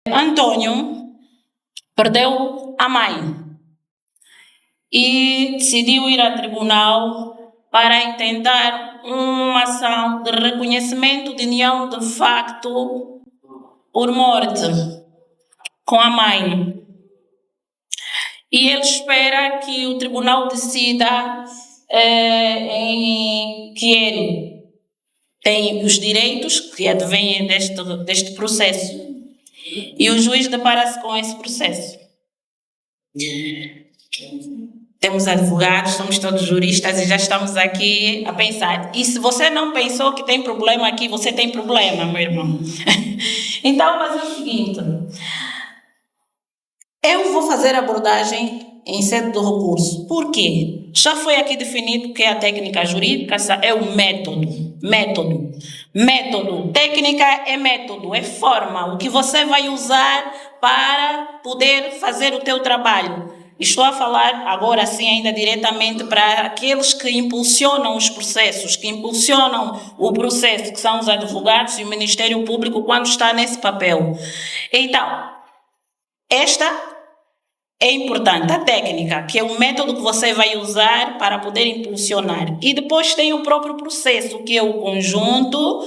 Antônio perdeu a mãe e decidiu ir ao tribunal para intentar uma ação de reconhecimento de união de facto por morte com a mãe. E ele espera que o tribunal decida que ele tem os direitos que advêm deste processo. E o juiz depara-se com esse processo. Temos advogados, somos todos juristas e já estamos aqui a pensar. E se você não pensou que tem problema aqui, você tem problema, meu irmão. Então, mas é o seguinte. Eu vou fazer abordagem em sede do recurso. Por quê? Já foi aqui definido que a técnica jurídica é o método. Método. Técnica é método, é forma. O que você vai usar para poder fazer o teu trabalho. Estou a falar agora sim ainda diretamente para aqueles que impulsionam os processos, que impulsionam o processo, que são os advogados e o Ministério Público quando está nesse papel. Então, esta é importante, a técnica, que é o método que você vai usar para poder impulsionar. E depois tem o próprio processo, que é o conjunto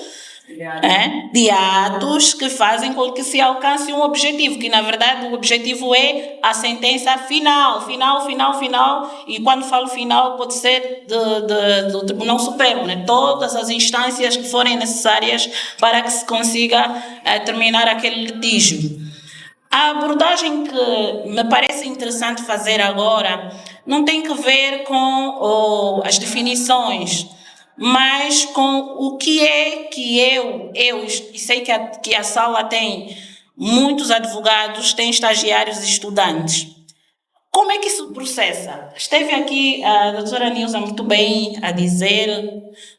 de atos que fazem com que se alcance um objetivo, que na verdade o objetivo é a sentença final. E quando falo final, pode ser do Tribunal Supremo, né? Todas as instâncias que forem necessárias para que se consiga terminar aquele litígio. A abordagem que me parece interessante fazer agora não tem que ver com as definições, mas com o que é que eu e sei que a sala tem muitos advogados, tem estagiários e estudantes. Como é que isso processa? Esteve aqui a doutora Nilza muito bem a dizer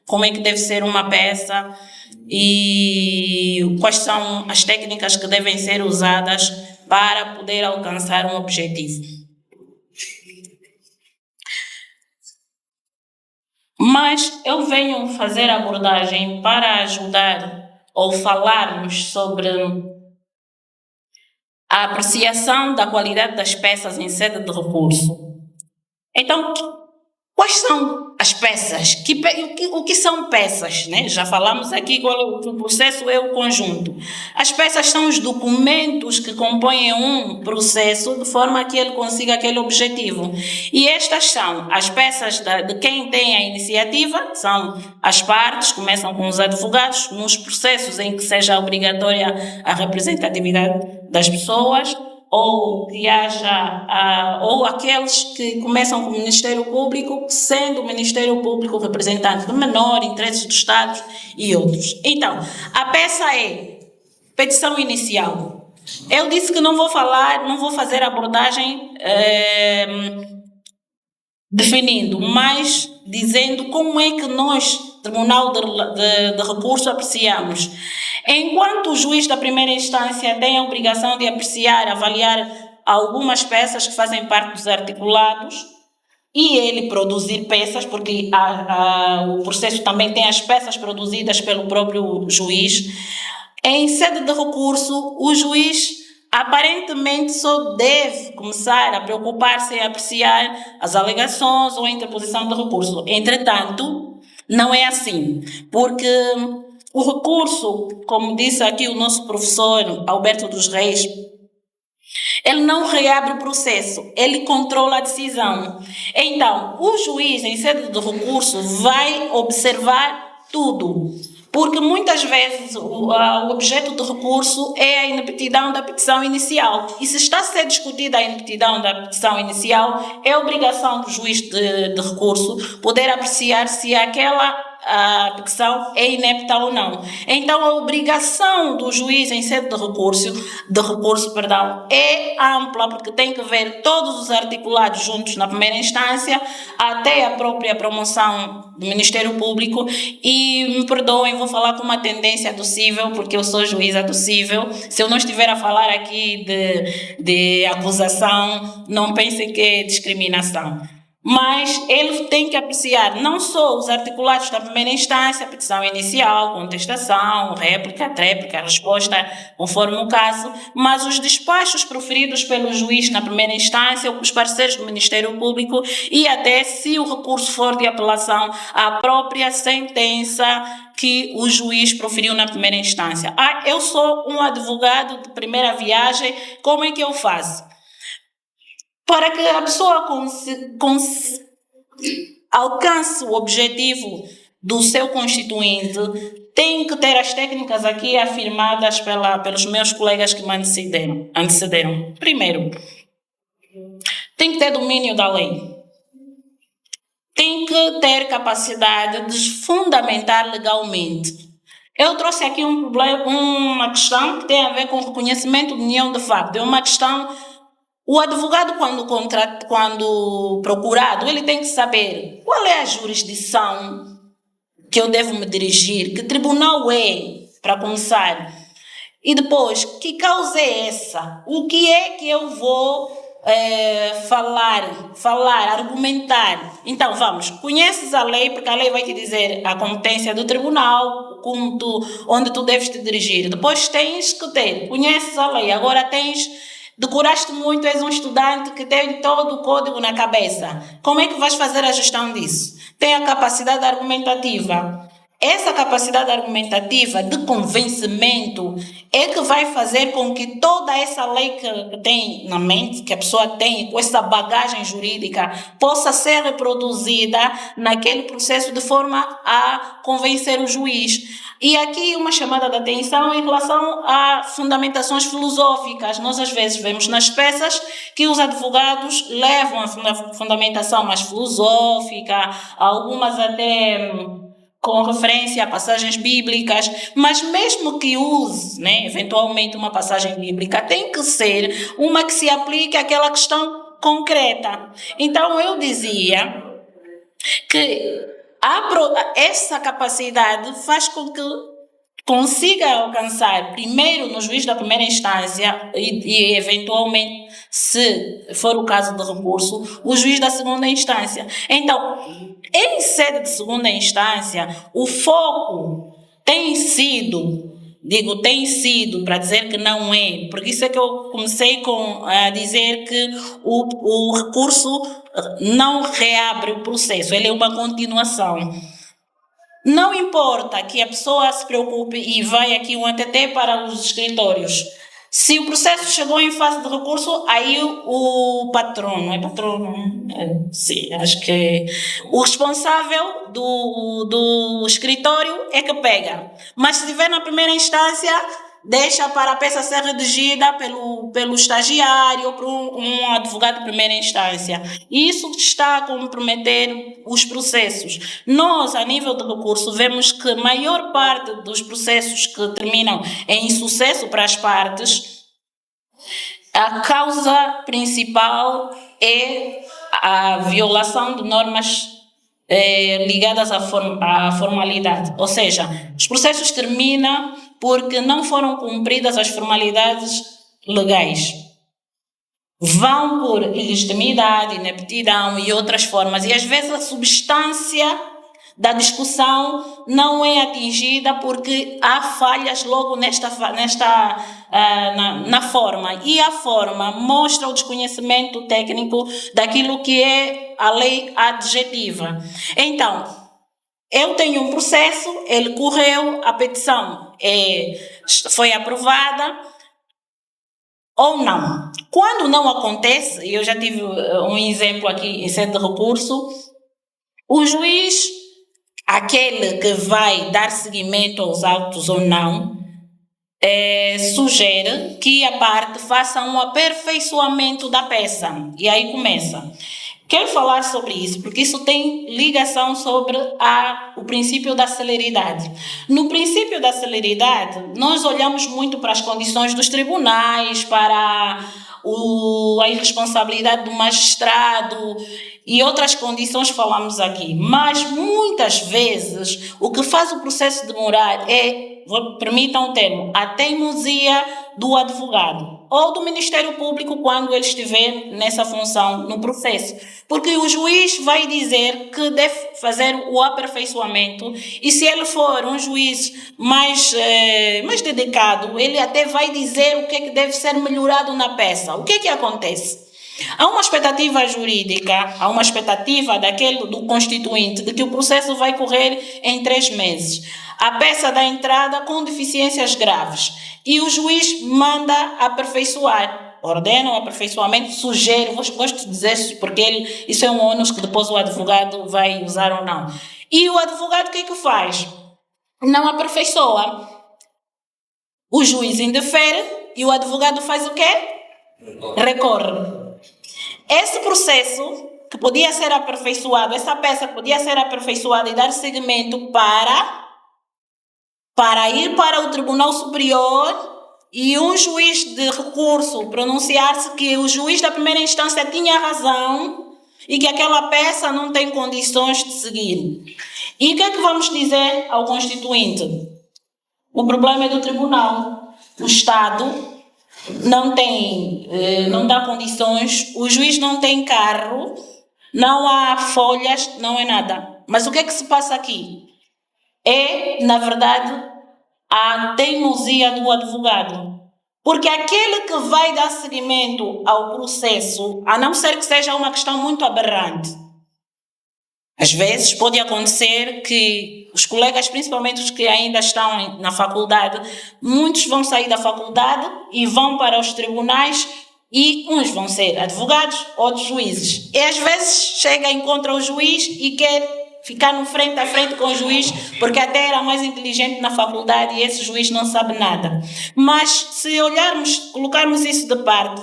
como é que deve ser uma peça e quais são as técnicas que devem ser usadas para poder alcançar um objetivo. Mas eu venho fazer abordagem para ajudar ou falarmos sobre a apreciação da qualidade das peças em sede de recurso. Então, quais são as peças? O que são peças? Né? Já falamos aqui que o processo é o conjunto. As peças são os documentos que compõem um processo de forma que ele consiga aquele objetivo. E estas são as peças de quem tem a iniciativa, são as partes, começam com os advogados, nos processos em que seja obrigatória a representatividade das pessoas, ou que haja, ou aqueles que começam com o Ministério Público, sendo o Ministério Público representante do menor, interesses do Estado e outros. Então, a peça é petição inicial. Eu disse que não vou fazer abordagem definindo, mas dizendo como é que nós, Tribunal de Recurso, apreciamos. Enquanto o juiz da primeira instância tem a obrigação de apreciar, avaliar algumas peças que fazem parte dos articulados e ele produzir peças, porque o processo também tem as peças produzidas pelo próprio juiz, em sede de recurso, o juiz aparentemente só deve começar a preocupar-se em apreciar as alegações ou a interposição de recurso. Entretanto, não é assim, porque o recurso, como disse aqui o nosso professor Alberto dos Reis, ele não reabre o processo, ele controla a decisão. Então, o juiz, em sede de recurso, vai observar tudo. Porque muitas vezes o objeto do recurso é a ineptidão da petição inicial. E se está a ser discutida a ineptidão da petição inicial, é obrigação do juiz de recurso poder apreciar se aquela a petição é inepta ou não. Então, a obrigação do juiz em sede de recurso, é ampla, porque tem que ver todos os articulados juntos na primeira instância, até a própria promoção do Ministério Público, e me perdoem, vou falar com uma tendência do cível, porque eu sou juíza do cível. Se eu não estiver a falar aqui de acusação, não pensem que é discriminação. Mas ele tem que apreciar não só os articulados da primeira instância, petição inicial, contestação, réplica, tréplica, resposta, conforme o caso, mas os despachos proferidos pelo juiz na primeira instância, os pareceres do Ministério Público e até, se o recurso for de apelação, a própria sentença que o juiz proferiu na primeira instância. Eu sou um advogado de primeira viagem, como é que eu faço? Para que a pessoa alcance o objetivo do seu constituinte, tem que ter as técnicas aqui afirmadas pelos meus colegas que me antecederam. Primeiro, tem que ter domínio da lei. Tem que ter capacidade de fundamentar legalmente. Eu trouxe aqui uma questão que tem a ver com o reconhecimento de união de facto. É uma questão. O advogado, quando procurado, ele tem que saber qual é a jurisdição que eu devo me dirigir, que tribunal é, para começar, e depois, que causa é essa? O que é que eu vou falar, argumentar? Então, conheces a lei, porque a lei vai te dizer a competência do tribunal, onde tu deves te dirigir. Depois tens que conheces a lei, agora decoraste muito, és um estudante que tem todo o código na cabeça. Como é que vais fazer a gestão disso? Tem a capacidade argumentativa. Essa capacidade argumentativa de convencimento é que vai fazer com que toda essa lei que tem na mente, que a pessoa tem, com essa bagagem jurídica, possa ser reproduzida naquele processo de forma a convencer o juiz. E aqui uma chamada de atenção em relação a fundamentações filosóficas. Nós às vezes vemos nas peças que os advogados levam a fundamentação mais filosófica, algumas até com referência a passagens bíblicas, mas mesmo que use, eventualmente, uma passagem bíblica, tem que ser uma que se aplique àquela questão concreta. Então, eu dizia que essa capacidade faz com que consiga alcançar, primeiro no juiz da primeira instância e eventualmente, se for o caso de recurso, o juiz da segunda instância. Então, em sede de segunda instância, o foco tem sido, para dizer que não é, porque isso é que eu comecei a dizer que o recurso não reabre o processo, ele é uma continuação. Não importa que a pessoa se preocupe e vai aqui um ATT para os escritórios. Se o processo chegou em fase de recurso, aí o patrono, sim, acho que o responsável do escritório é que pega. Mas se estiver na primeira instância, deixa para a peça ser redigida pelo estagiário ou por um advogado de primeira instância. E isso está a comprometer os processos. Nós, a nível de recurso, vemos que a maior parte dos processos que terminam em insucesso para as partes, a causa principal é a violação de normas ligadas à formalidade. Ou seja, os processos terminam porque não foram cumpridas as formalidades legais. Vão por ilegitimidade, ineptidão e outras formas. E às vezes a substância da discussão não é atingida porque há falhas logo na forma. E a forma mostra o desconhecimento técnico daquilo que é a lei adjetiva. Então, eu tenho um processo, ele correu, a petição foi aprovada ou não. Quando não acontece, eu já tive um exemplo aqui em sede de recurso, o juiz, aquele que vai dar seguimento aos autos ou não, sugere que a parte faça um aperfeiçoamento da peça. E aí começa. Quero falar sobre isso, porque isso tem ligação sobre o princípio da celeridade. No princípio da celeridade, nós olhamos muito para as condições dos tribunais, para a irresponsabilidade do magistrado e outras condições que falamos aqui. Mas, muitas vezes, o que faz o processo demorar permitam o termo, a teimosia do advogado. ou do Ministério Público quando ele estiver nessa função no processo. Porque o juiz vai dizer que deve fazer o aperfeiçoamento e se ele for um juiz mais dedicado, ele até vai dizer o que é que deve ser melhorado na peça. O que é que acontece? Há uma expectativa jurídica, há uma expectativa do constituinte de que o processo vai correr em 3 meses. A peça da entrada com deficiências graves e o juiz manda aperfeiçoar, ordena o aperfeiçoamento, sugere, gosto de dizer isso porque isso é um ônus que depois o advogado vai usar ou não. E o advogado o que é que faz? Não aperfeiçoa. O juiz indefere e o advogado faz o quê? Recorre. Esse processo que podia ser aperfeiçoado, essa peça que podia ser aperfeiçoada e dar seguimento para ir para o Tribunal Superior e um juiz de recurso pronunciar-se que o juiz da primeira instância tinha razão e que aquela peça não tem condições de seguir. E o que é que vamos dizer ao Constituinte? O problema é do Tribunal. O Estado não dá condições, o juiz não tem carro, não há folhas, não é nada. Mas o que é que se passa aqui? É, na verdade, a teimosia do advogado. Porque aquele que vai dar seguimento ao processo, a não ser que seja uma questão muito aberrante, às vezes pode acontecer que os colegas, principalmente os que ainda estão na faculdade, muitos vão sair da faculdade e vão para os tribunais e uns vão ser advogados, outros juízes. E às vezes chega, encontra o juiz e quer ficar no frente a frente com o juiz porque até era mais inteligente na faculdade e esse juiz não sabe nada. Mas se colocarmos isso de parte,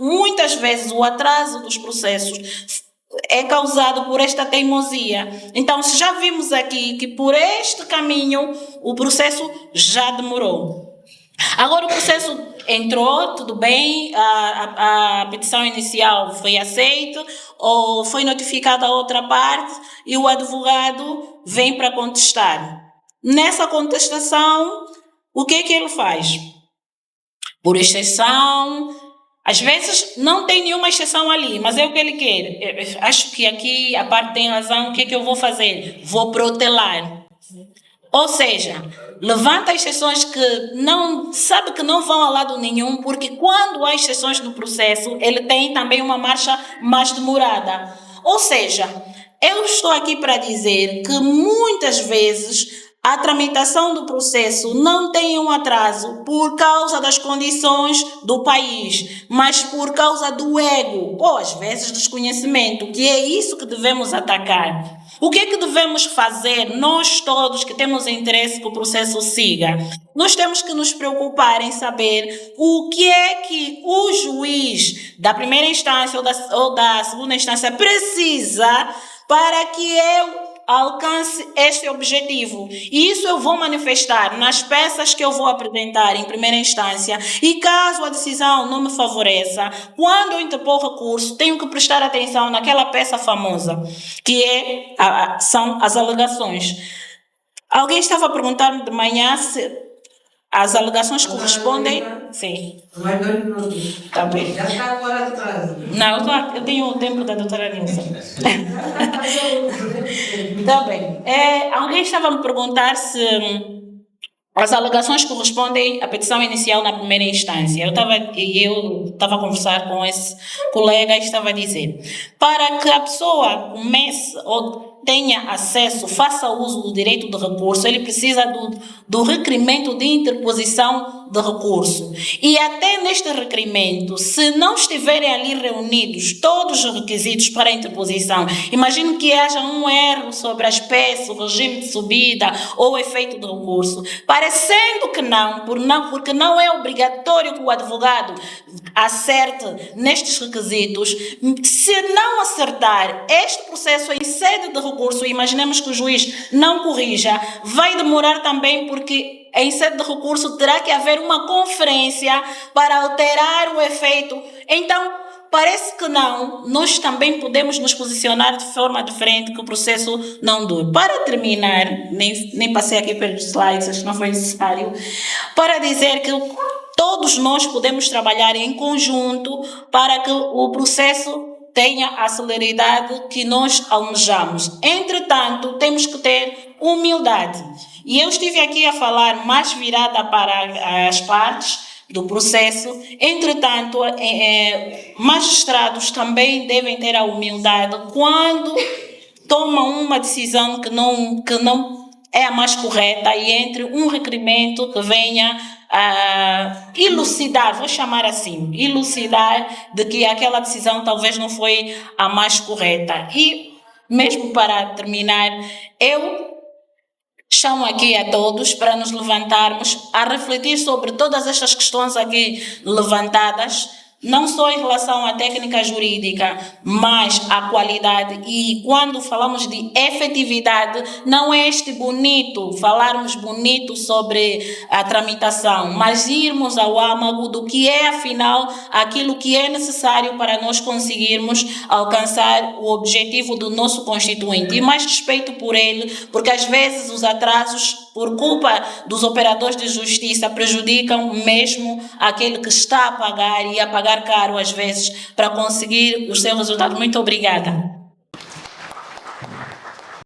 muitas vezes o atraso dos processos é causado por esta teimosia. Então, se já vimos aqui que por este caminho o processo já demorou. Agora o processo entrou, tudo bem, a petição inicial foi aceita ou foi notificada a outra parte e o advogado vem para contestar. Nessa contestação, o que é que ele faz? Por exceção, às vezes não tem nenhuma exceção ali, mas é o que ele quer. Eu acho que aqui a parte tem razão, o que é que eu vou fazer? Vou protelar. Ou seja, levanta exceções que sabe que não vão a lado nenhum, porque quando há exceções no processo, ele tem também uma marcha mais demorada. Ou seja, eu estou aqui para dizer que muitas vezes a tramitação do processo não tem um atraso por causa das condições do país, mas por causa do ego, ou às vezes desconhecimento, que é isso que devemos atacar. O que é que devemos fazer, nós todos que temos interesse que o processo siga? Nós temos que nos preocupar em saber o que é que o juiz da primeira instância ou da segunda instância precisa para que eu alcance este objetivo. E isso eu vou manifestar nas peças que eu vou apresentar em primeira instância. E caso a decisão não me favoreça, quando eu interpor recurso, tenho que prestar atenção naquela peça famosa, que são as alegações. Alguém estava a perguntar-me de manhã se as alegações correspondem... Sim. Está bem. Já está agora atrás. Não, eu tenho o tempo da doutora Nilson. Está bem. Alguém estava a me perguntar se as alegações correspondem à petição inicial na primeira instância. Eu estava a conversar com esse colega e estava a dizer, para que a pessoa comece ou tenha acesso, faça uso do direito de recurso, ele precisa do requerimento de interposição de recurso. E até neste requerimento, se não estiverem ali reunidos todos os requisitos para a interposição, imagine que haja um erro sobre as peças, o regime de subida ou o efeito do recurso, parecendo que porque não é obrigatório que o advogado acerte nestes requisitos, se não acertar este processo em sede de recurso, imaginemos que o juiz não corrija, vai demorar também porque em sede de recurso terá que haver uma conferência para alterar o efeito. Então, parece que nós também podemos nos posicionar de forma diferente, que o processo não dure. Para terminar, nem passei aqui pelos slides, acho que não foi necessário, para dizer que todos nós podemos trabalhar em conjunto para que o processo tenha a celeridade que nós almejamos. Entretanto, temos que ter humildade. E eu estive aqui a falar mais virada para as partes do processo. Entretanto, magistrados também devem ter a humildade quando tomam uma decisão que não é a mais correta e entre um requerimento que venha elucidar, vou chamar assim, elucidar de que aquela decisão talvez não foi a mais correta. E mesmo para terminar, eu chamo aqui a todos para nos levantarmos a refletir sobre todas estas questões aqui levantadas, não só em relação à técnica jurídica, mas à qualidade. E quando falamos de efetividade, não é falarmos bonito sobre a tramitação, mas irmos ao âmago do que é, afinal, aquilo que é necessário para nós conseguirmos alcançar o objetivo do nosso constituinte. E mais respeito por ele, porque às vezes os atrasos, por culpa dos operadores de justiça, prejudicam mesmo aquele que está a pagar e a pagar caro às vezes para conseguir os seus resultados. Muito obrigada.